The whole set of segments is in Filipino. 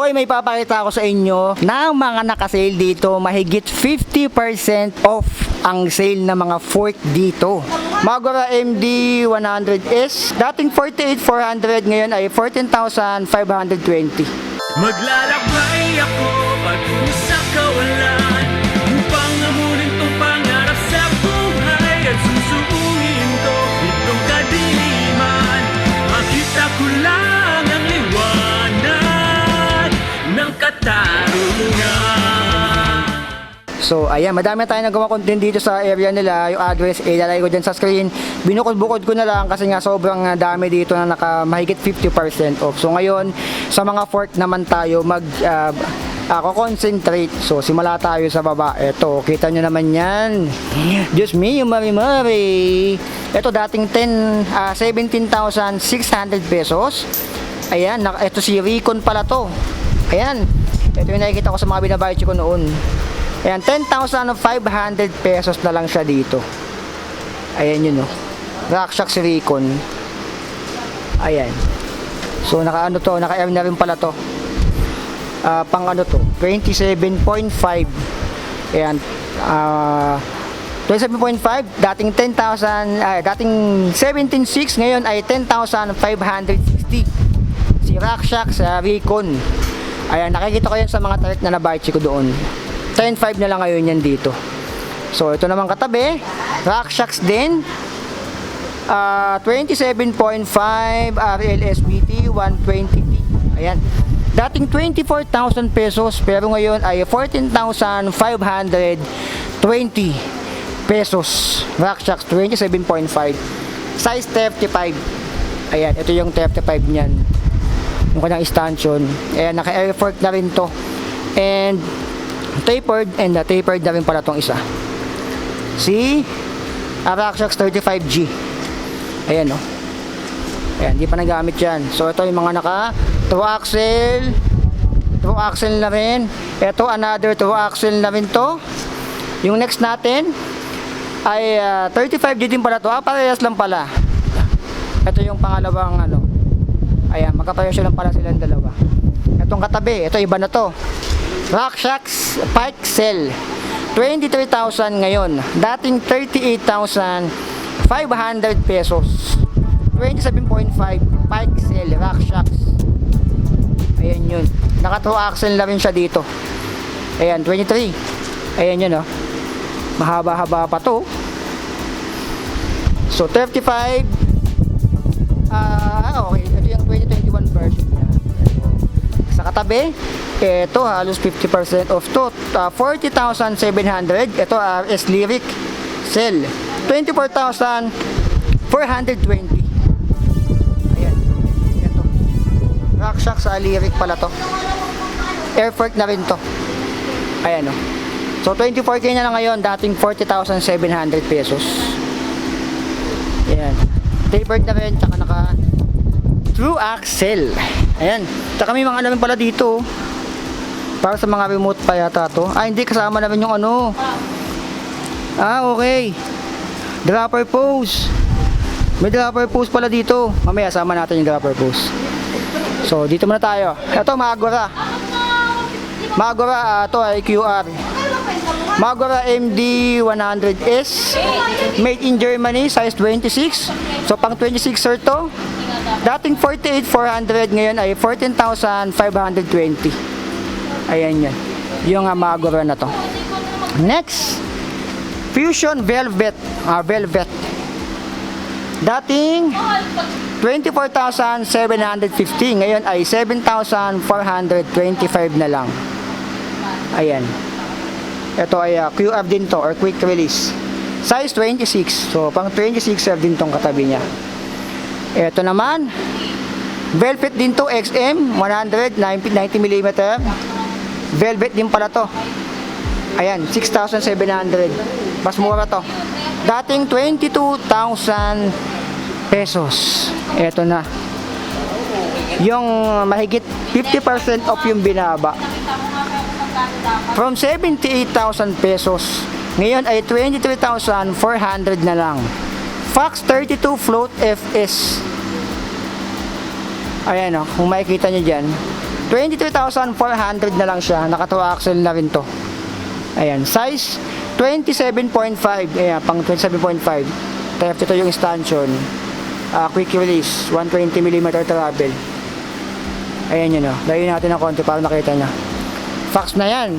Okay, may papakita ako sa inyo ng mga nakasale dito. Mahigit 50% off ang sale ng mga fork dito. Magura MD 100S, dating 48,400, ngayon ay 14,520. Maglalakbay ako patungo sa kawalan upang amunin tong pangarap sa buhay at susuungin to itong kadiliman. Makita ko lang ang liwanag ng katarungan. So, ayan, madami tayo nagawa content dito sa area nila. Yung address, ilalagay ko dyan sa screen. Binukod-bukod ko na lang kasi nga sobrang dami dito na mahigit 50% off. So, ngayon, sa mga fork naman tayo concentrate. So, simula tayo sa baba. Ito, kita nyo naman yan. Diyos mio, mari-mari. Ito, dating 17,600 pesos. Ayan, ito si Recon pala to. Ayan, ito yung nakikita ko sa mga binabayad ko noon. Ayan, 10,500 pesos na lang siya dito. Ayan yun, no. RockShox Recon. Ayan. So, naka-ano to, naka-air na rin pala to. Pang ano to, 27.5. Ayan. 27.5, dating 17.6, ngayon ay 10,560. Si RockShox Recon. Ayan, nakikita ko yan sa mga target na nabayad ko doon. 10.5 na lang ngayon yan dito. So, ito naman katabi, RockShox din. 27.5 RLSBT 120T. Ayan. Dating 24,000 pesos, pero ngayon ay 14,520 pesos. RockShox 27.5. Size 35. Ayan, ito yung 35 niyan. Yung kanyang stanchion. Ayan, naka-air fork na rin to. And tapered, and tapered na rin pala tong isa. Si RockShox 35G. Ayan, no. Ayan, di pa nagamit yan. So, ito yung mga naka two axle na rin. Ito, another two axle na rin to. Yung next natin ay 35G din pala to. Parehas lang pala. Ito yung pangalawang ano. Ayan, magkaparehas lang pala silang dalawa. Itong katabi, ito iba na to. RockShox Pike Cell 23,000 ngayon, dating 38,500 pesos. 27.5 Pike Cell RockShox. Ayan yun, naka 2 axle na rin siya dito. Ayan, 23. Ayan yun, oh. Mahaba-haba pa to. So 35. Okay, ito yung 2021 version niya. Sa katabi, ito halos 50% off to. 40,700. Ito RS Lyric Cell 24,420. Ayan. Ito. RockShox sa Lyric pala to. Air fork na rin to. Ayan, oh. So 24K na lang ngayon, dating 40,700 pesos. Ayan. Tapered na rin, tsaka naka through axle. Ayan. Tsaka may mga naman pala dito. Para sa mga remote pa yata to. Hindi, kasama naman yung ano. Okay. Dropper pose. May dropper pose pala dito. Mamaya sama natin yung dropper pose. So, dito muna tayo. Ito, Magura. Magura, ito ay QR. Magura MD 100S. Made in Germany, size 26. So, pang 26er to. Dating 48,400, ngayon ay 14,520. Ayan yan. Yung Magura na to. Next, Fusion Velvet. Velvet. Dating 24,750. Ngayon ay 7,425 na lang. Ayan. Ito ay QR din to, or quick release. Size 26. So, pang 26er din tong katabi niya. Ito naman, Velvet din to, XM 90mm. Velvet din pala to. Ayan, 6,700. Mas mura to. Dating 22,000 pesos. Ito na. Yung mahigit 50% off yung binaba. From 78,000 pesos, ngayon ay 23,400 na lang. Fox 32 Float FS. Ayan, kung makikita nyo dyan, 23,400 na lang siya. Naka 2 axle na rin to. Ayan, size 27.5. Ayan, pang 27.5. TFT to yung stanchion. Quick release, 120mm travel. Ayan yun o. Layo natin ng konti para nakita nyo. Fox na yan.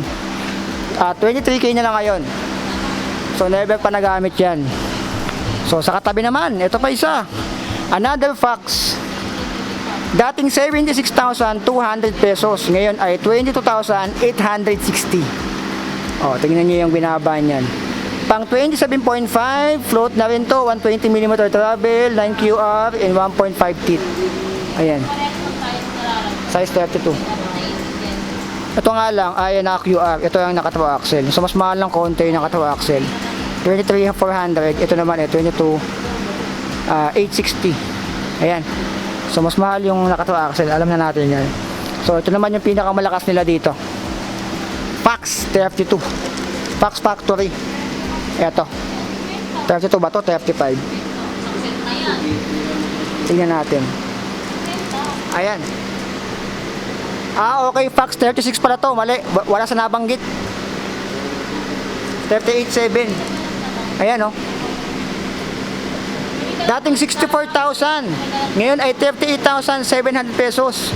23K na lang ngayon. So never pa nagamit yan. So sa katabi naman, ito pa isa. Another Fox. Dating 76,200 pesos. Ngayon ay 22,860. O, tingnan nyo yung binaba niyan. Pang 27.5, float na rin to. 120mm travel, 9QR, and 1.5 teeth. Ayan. Size 32. Ito nga lang, ay naka QR. Ito yung naka 2 axle. So mas mahal lang konti yung naka 2 axle. 23,400. Ito naman 22,860. Ayan. So mas mahal yung naka 2 axle. Alam na natin yan. So ito naman yung pinakamalakas nila dito. Fox 32. Fox Factory. Ito. 32 ba to? 35. Tingnan natin. Ayan. Okay, Fox 36 pala to. Mali, wala sa nabanggit. 38.7. Ayan oh. Dating 64,000. Ngayon ay 38,700 pesos.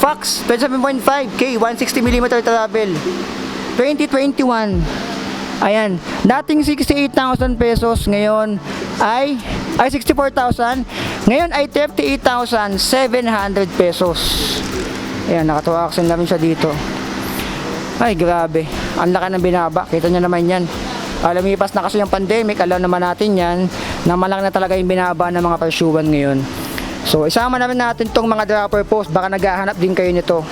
Fox 27.5K, 160mm travel. 2021. Ayan. Dating 68,000 pesos. Ngayon ay 64,000. Ngayon ay 38,700 pesos. Ayan, naka 2 axle na rin siya dito. Ay, grabe. Ang laki ng binaba. Kita nyo naman yan. Lumipas na kasi yung pandemic. Alam naman natin yan. Na malaki na talaga yung binaba ng mga presyuhan ngayon. So, isama na rin natin tong mga dropper post. Baka naghahanap din kayo nito.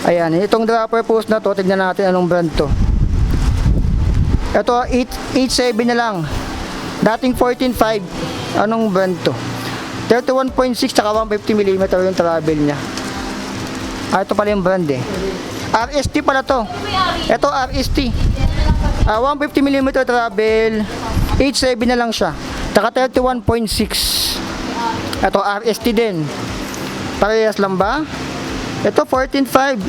Ayan, itong dropper post na to. Tignan natin anong brand to. Ito, 8.7 na lang. Dating 14.5. Anong brand to? 31.6 tsaka 150mm yung travel niya. Ito pala yung brand eh. RST pala to. Ito RST. 150mm travel. 8.7 na lang siya. Taka 31.6. Ito RST din. Parehas lang ba? Ito 14.5.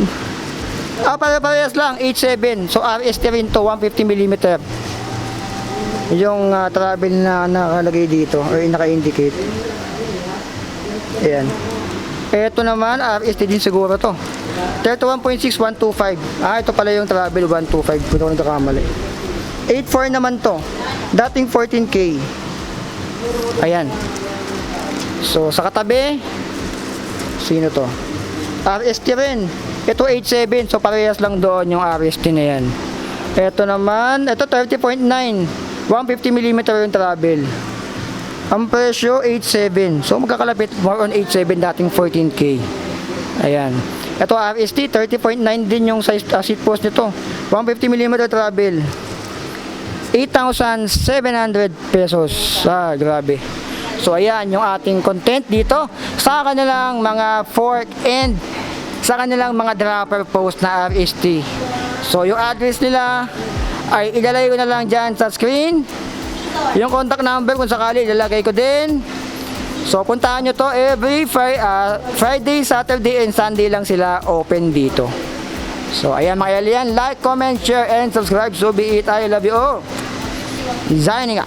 Parehas lang. 8.7. So RST rin to. 150mm. Yung travel na nakalagay dito or naka-indicate. Ayan. Ito naman, RST din siguro to. 31.6, 125. Ito pala yung travel, 125. Kung ako nagkakamali. 8.4 naman to. Dating 14K. Ayan. So, sa katabi, sino to? RST rin. Ito 8.7. So, parehas lang doon yung RST na yan. Ito naman, ito 30.9. 150mm yung travel. Ang presyo 8.7. So magkakalapit more on 8.7 dating 14K. Ayan. Ito RST 30.9 din yung size seat post nito. 150mm travel. 8,700 pesos. Grabe. So ayan yung ating content dito sa kanilang mga fork and sa kanilang mga dropper post na RST. So yung address nila ay ilalagay ko na lang dyan sa screen. Yung contact number kung sakali ilalagay ko din. So puntahan nyo to every Friday, Saturday and Sunday lang sila open dito. So ayan mga alien, like, comment, share and subscribe. So be it. I love you all. Designing up.